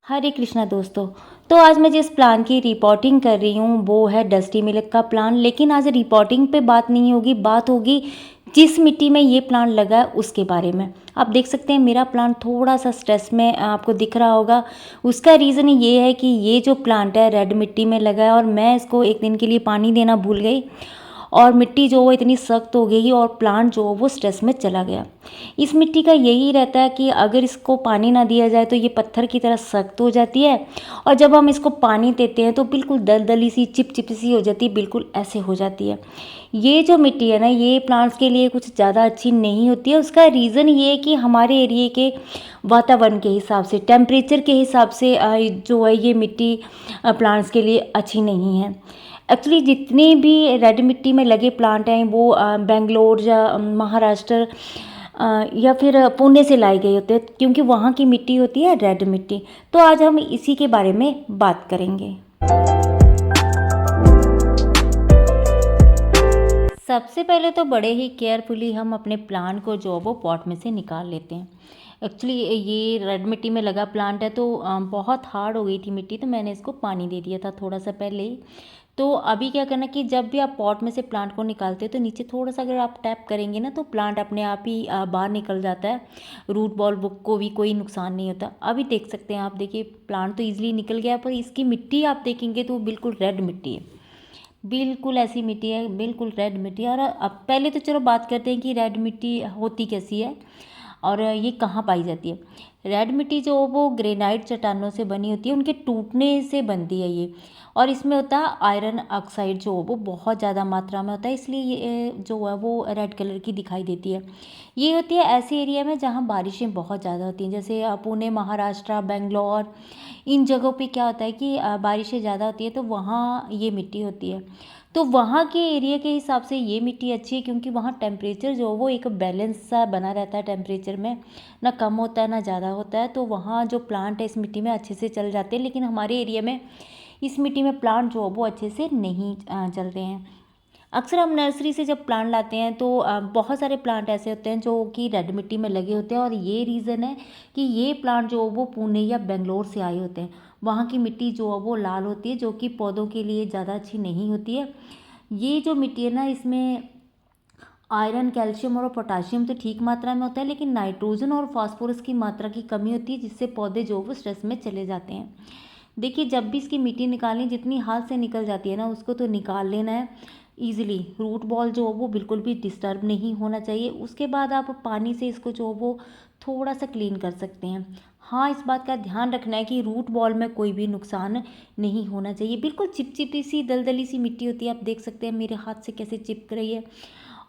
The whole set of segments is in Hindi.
हरे कृष्णा दोस्तों। तो आज मैं जिस प्लान की रिपोर्टिंग कर रही हूँ वो है डस्टी मिल्क का प्लान। लेकिन आज रिपोर्टिंग पे बात नहीं होगी, बात होगी जिस मिट्टी में ये प्लांट लगा है उसके बारे में। आप देख सकते हैं मेरा प्लांट थोड़ा सा स्ट्रेस में आपको दिख रहा होगा। उसका रीज़न ये है कि ये जो प्लांट है रेड मिट्टी में लगा है और मैं इसको एक दिन के लिए पानी देना भूल गई और मिट्टी जो वो इतनी सख्त हो गई और प्लांट जो वो स्ट्रेस में चला गया। इस मिट्टी का यही रहता है कि अगर इसको पानी ना दिया जाए तो ये पत्थर की तरह सख्त हो जाती है और जब हम इसको पानी देते हैं तो बिल्कुल दलदली सी चिपचिपी सी हो जाती है, बिल्कुल ऐसे हो जाती है। ये जो मिट्टी है ना ये प्लांट्स के लिए कुछ ज़्यादा अच्छी नहीं होती है। उसका रीज़न ये है कि हमारे एरिए के वातावरण के हिसाब से, टेम्परेचर के हिसाब से जो है ये मिट्टी प्लांट्स के लिए अच्छी नहीं है। एक्चुअली जितने भी रेड मिट्टी में लगे प्लांट हैं वो बेंगलोर या महाराष्ट्र या फिर पुणे से लाए गए होते हैं, क्योंकि वहाँ की मिट्टी होती है रेड मिट्टी। तो आज हम इसी के बारे में बात करेंगे। सबसे पहले तो बड़े ही केयरफुली हम अपने प्लांट को जो वो पॉट में से निकाल लेते हैं। एक्चुअली ये रेड मिट्टी में लगा प्लांट है तो बहुत हार्ड हो गई थी मिट्टी, तो मैंने इसको पानी दे दिया था थोड़ा सा पहले ही। तो अभी क्या करना कि जब भी आप पॉट में से प्लांट को निकालते हो तो नीचे थोड़ा सा अगर आप टैप करेंगे ना तो प्लांट अपने आप ही बाहर निकल जाता है। रूट बॉल बुक को भी कोई नुकसान नहीं होता। अभी देख सकते हैं आप, देखिए प्लांट तो ईजिली निकल गया, पर इसकी मिट्टी आप देखेंगे तो बिल्कुल रेड मिट्टी है। बिल्कुल ऐसी मिट्टी है, बिल्कुल रेड मिट्टी है। और अब पहले तो चलो बात करते हैं कि रेड मिट्टी होती कैसी है और ये कहाँ पाई जाती है। रेड मिट्टी जो वो ग्रेनाइट चट्टानों से बनी होती है, उनके टूटने से बनती है ये। और इसमें होता है आयरन ऑक्साइड जो वो बहुत ज़्यादा मात्रा में होता है, इसलिए ये जो है वो रेड कलर की दिखाई देती है। ये होती है ऐसे एरिया में जहाँ बारिशें बहुत ज़्यादा होती हैं, जैसे पुणे, महाराष्ट्र, बेंगलोर। इन जगहों पे क्या होता है कि बारिशें ज़्यादा होती है तो वहाँ ये मिट्टी होती है। तो वहाँ के एरिया के हिसाब से ये मिट्टी अच्छी है, क्योंकि वहाँ टेम्परेचर जो वो एक बैलेंस सा बना रहता है टेम्परेचर में, ना कम होता है ना ज़्यादा होता है। तो वहाँ जो प्लांट है इस मिट्टी में अच्छे से चल जाते हैं। लेकिन हमारे एरिया में इस मिट्टी में प्लांट जो वो अच्छे से नहीं चल रहे हैं। अक्सर हम नर्सरी से जब प्लांट लाते हैं तो बहुत सारे प्लांट ऐसे होते हैं जो कि रेड मिट्टी में लगे होते हैं, और ये रीज़न है कि ये प्लांट जो वो पुणे या बेंगलोर से आए होते हैं। वहाँ की मिट्टी जो है वो लाल होती है, जो कि पौधों के लिए ज़्यादा अच्छी नहीं होती है। ये जो मिट्टी है ना इसमें आयरन, कैल्शियम और पोटाशियम तो ठीक मात्रा में होता है, लेकिन नाइट्रोजन और फास्फोरस की मात्रा की कमी होती है, जिससे पौधे जो वो स्ट्रेस में चले जाते हैं। देखिए जब भी इसकी मिट्टी निकालनी, जितनी हाथ से निकल जाती है ना उसको तो निकाल लेना है ईजिली। रूट बॉल जो वो बिल्कुल भी डिस्टर्ब नहीं होना चाहिए। उसके बाद आप पानी से इसको जो वो थोड़ा सा क्लीन कर सकते हैं। हाँ, इस बात का ध्यान रखना है कि रूट बॉल में कोई भी नुकसान नहीं होना चाहिए। बिल्कुल चिपचिपी सी दलदली सी मिट्टी होती है, आप देख सकते हैं मेरे हाथ से कैसे चिपक रही है।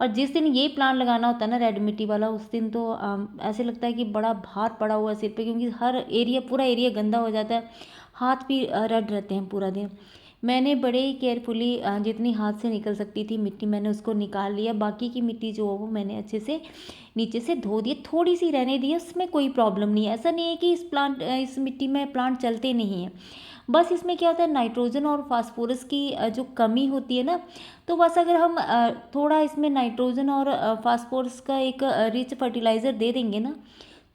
और जिस दिन ये प्लांट लगाना होता है ना रेड मिट्टी वाला, उस दिन तो ऐसे लगता है कि बड़ा भार पड़ा हुआ है सिर पे, क्योंकि हर एरिया, पूरा एरिया गंदा हो जाता है। हाथ भी रेड रहते हैं पूरा दिन। मैंने बड़े ही केयरफुली जितनी हाथ से निकल सकती थी मिट्टी मैंने उसको निकाल लिया। बाकी की मिट्टी जो है वो मैंने अच्छे से नीचे से धो दी, थोड़ी सी रहने दी, उसमें कोई प्रॉब्लम नहीं है। ऐसा नहीं है कि इस मिट्टी में प्लांट चलते नहीं हैं। बस इसमें क्या होता है, नाइट्रोजन और फास्फोरस की जो कमी होती है ना, तो बस अगर हम थोड़ा इसमें नाइट्रोजन और फास्फोरस का एक रिच फर्टिलाइज़र दे देंगे ना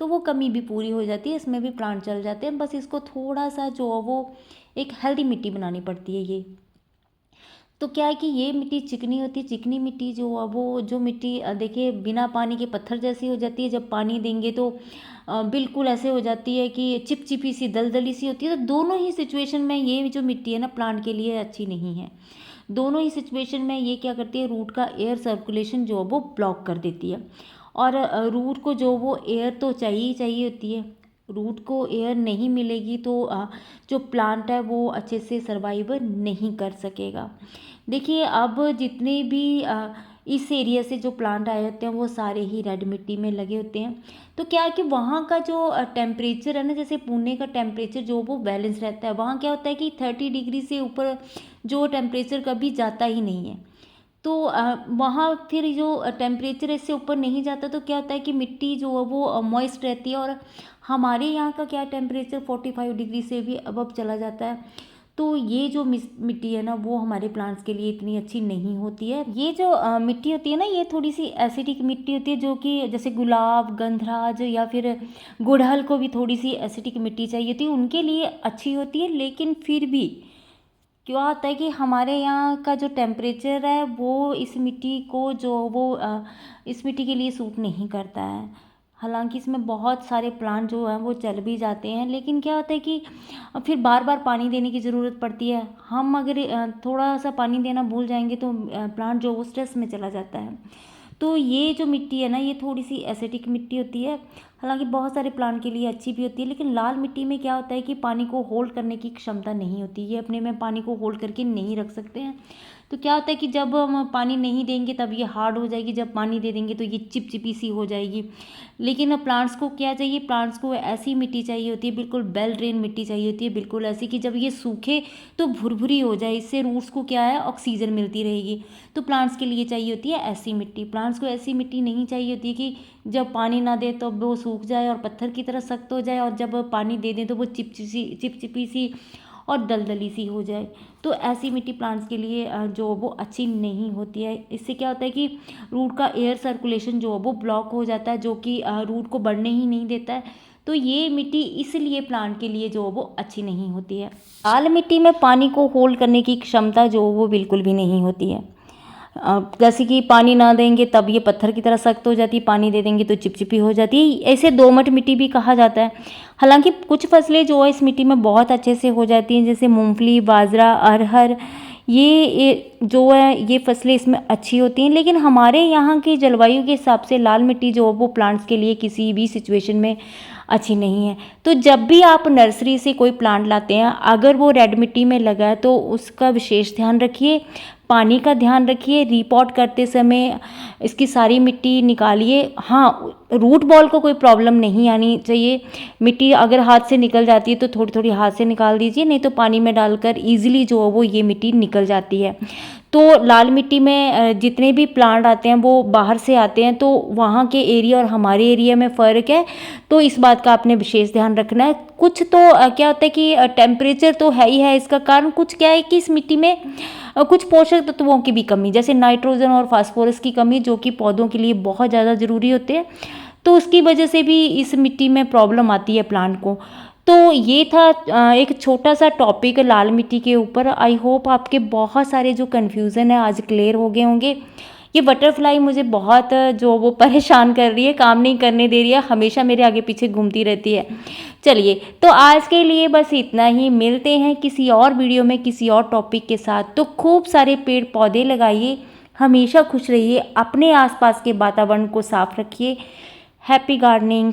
तो वो कमी भी पूरी हो जाती है, इसमें भी प्लांट चल जाते हैं। बस इसको थोड़ा सा जो है वो एक हेल्दी मिट्टी बनानी पड़ती है ये। तो क्या है कि ये मिट्टी चिकनी होती है। चिकनी मिट्टी जो है वो जो मिट्टी देखिए बिना पानी के पत्थर जैसी हो जाती है, जब पानी देंगे तो बिल्कुल ऐसे हो जाती है कि चिपचिपी सी दलदली सी होती है। तो दोनों ही सिचुएशन में ये जो मिट्टी है ना प्लांट के लिए अच्छी नहीं है। दोनों ही सिचुएशन में ये क्या करती है, रूट का एयर सर्कुलेशन जो है वो ब्लॉक कर देती है। और रूट को जो वो एयर तो चाहिए ही चाहिए होती है। रूट को एयर नहीं मिलेगी तो जो प्लांट है वो अच्छे से सर्वाइव नहीं कर सकेगा। देखिए अब जितने भी इस एरिया से जो प्लांट आए होते हैं वो सारे ही रेड मिट्टी में लगे होते हैं। तो क्या है कि वहाँ का जो टेम्परेचर है ना, जैसे पुणे का टेम्परेचर जो वो बैलेंस रहता है। वहाँ क्या होता है कि 30 डिग्री से ऊपर जो टेम्परेचर कभी जाता ही नहीं है। तो वहाँ फिर जो टेम्परेचर इससे ऊपर नहीं जाता तो क्या होता है कि मिट्टी जो है वो मॉइस्ट रहती है। और हमारे यहाँ का क्या टेम्परेचर 45 डिग्री से भी अबव चला जाता है। तो ये जो मिट्टी है ना वो हमारे प्लांट्स के लिए इतनी अच्छी नहीं होती है। ये जो मिट्टी होती है ना ये थोड़ी सी एसिडिक मिट्टी होती है, जो कि जैसे गुलाब, गंधराज या फिर गुड़हल को भी थोड़ी सी एसिडिक मिट्टी चाहिए होती है, उनके लिए अच्छी होती है। लेकिन फिर भी क्या होता है कि हमारे यहाँ का जो टेम्परेचर है वो इस मिट्टी को जो वो इस मिट्टी के लिए सूट नहीं करता है। हालांकि इसमें बहुत सारे प्लांट जो हैं वो चल भी जाते हैं, लेकिन क्या होता है कि फिर बार बार पानी देने की ज़रूरत पड़ती है। हम अगर थोड़ा सा पानी देना भूल जाएंगे तो प्लांट जो वो स्ट्रेस में चला जाता है। तो ये जो मिट्टी है ना ये थोड़ी सी एसिडिक मिट्टी होती है। हालांकि बहुत सारे प्लांट के लिए अच्छी भी होती है, लेकिन लाल मिट्टी में क्या होता है कि पानी को होल्ड करने की क्षमता नहीं होती, ये अपने में पानी को होल्ड करके नहीं रख सकते हैं। तो क्या होता है कि जब हम पानी नहीं देंगे तब ये हार्ड हो जाएगी, जब पानी दे देंगे तो ये चिपचिपी सी हो जाएगी। लेकिन प्लांट्स को क्या चाहिए, प्लांट्स को ऐसी मिट्टी चाहिए होती है, बिल्कुल वेल ड्रेन मिट्टी चाहिए होती है, बिल्कुल ऐसी कि जब ये सूखे तो भुरभुरी हो जाए, इससे रूट्स को क्या है ऑक्सीजन मिलती रहेगी। तो प्लांट्स के लिए चाहिए होती है ऐसी मिट्टी। प्लांट्स को ऐसी मिट्टी नहीं चाहिए होती है कि जब पानी ना दे तो वो सूख जाए और पत्थर की तरह सख्त हो जाए, और जब पानी दे दें तो वो चिपचिपी सी और दलदली सी हो जाए। तो ऐसी मिट्टी प्लांट्स के लिए जो वो अच्छी नहीं होती है। इससे क्या होता है कि रूट का एयर सर्कुलेशन जो वो ब्लॉक हो जाता है, जो कि रूट को बढ़ने ही नहीं देता है। तो ये मिट्टी इसलिए प्लांट के लिए जो वो अच्छी नहीं होती है। लाल मिट्टी में पानी को होल्ड करने की क्षमता जो वो बिल्कुल भी नहीं होती है। जैसे कि पानी ना देंगे तब ये पत्थर की तरह सख्त हो जाती है, पानी दे देंगे तो चिपचिपी हो जाती है। ऐसे दोमट मिट्टी भी कहा जाता है। हालांकि कुछ फसलें जो है इस मिट्टी में बहुत अच्छे से हो जाती हैं, जैसे मूंगफली, बाजरा, अरहर, ये जो है ये फसलें इसमें अच्छी होती हैं। लेकिन हमारे यहाँ की जलवायु के हिसाब से लाल मिट्टी जो है वो प्लांट्स के लिए किसी भी सिचुएशन में अच्छी नहीं है। तो जब भी आप नर्सरी से कोई प्लांट लाते हैं, अगर वो रेड मिट्टी में लगा है तो उसका विशेष ध्यान रखिए, पानी का ध्यान रखिए, रीपॉट करते समय इसकी सारी मिट्टी निकालिए। हाँ, रूट बॉल को कोई प्रॉब्लम नहीं आनी चाहिए। मिट्टी अगर हाथ से निकल जाती है तो थोड़ी थोड़ी हाथ से निकाल दीजिए, नहीं तो पानी में डालकर ईजिली जो है वो ये मिट्टी निकल जाती है। तो लाल मिट्टी में जितने भी प्लांट आते हैं वो बाहर से आते हैं, तो वहाँ के एरिया और हमारे एरिया में फ़र्क है, तो इस बात का आपने विशेष ध्यान रखना है। कुछ तो क्या होता है कि टेम्परेचर तो है ही है इसका कारण, कुछ क्या है कि इस मिट्टी में कुछ पोषक तत्वों की भी कमी, जैसे नाइट्रोजन और फास्फोरस की कमी, जो कि पौधों के लिए बहुत ज़्यादा ज़रूरी होते हैं, तो उसकी वजह से भी इस मिट्टी में प्रॉब्लम आती है प्लांट को। तो ये था एक छोटा सा टॉपिक लाल मिट्टी के ऊपर। आई होप आपके बहुत सारे जो कन्फ्यूज़न है आज क्लियर हो गए होंगे। ये बटरफ्लाई मुझे बहुत जो वो परेशान कर रही है, काम नहीं करने दे रही है, हमेशा मेरे आगे पीछे घूमती रहती है। चलिए, तो आज के लिए बस इतना ही। मिलते हैं किसी और वीडियो में किसी और टॉपिक के साथ। तो खूब सारे पेड़ पौधे लगाइए, हमेशा खुश रहिए, अपने आसपास के वातावरण को साफ रखिए। Happy gardening.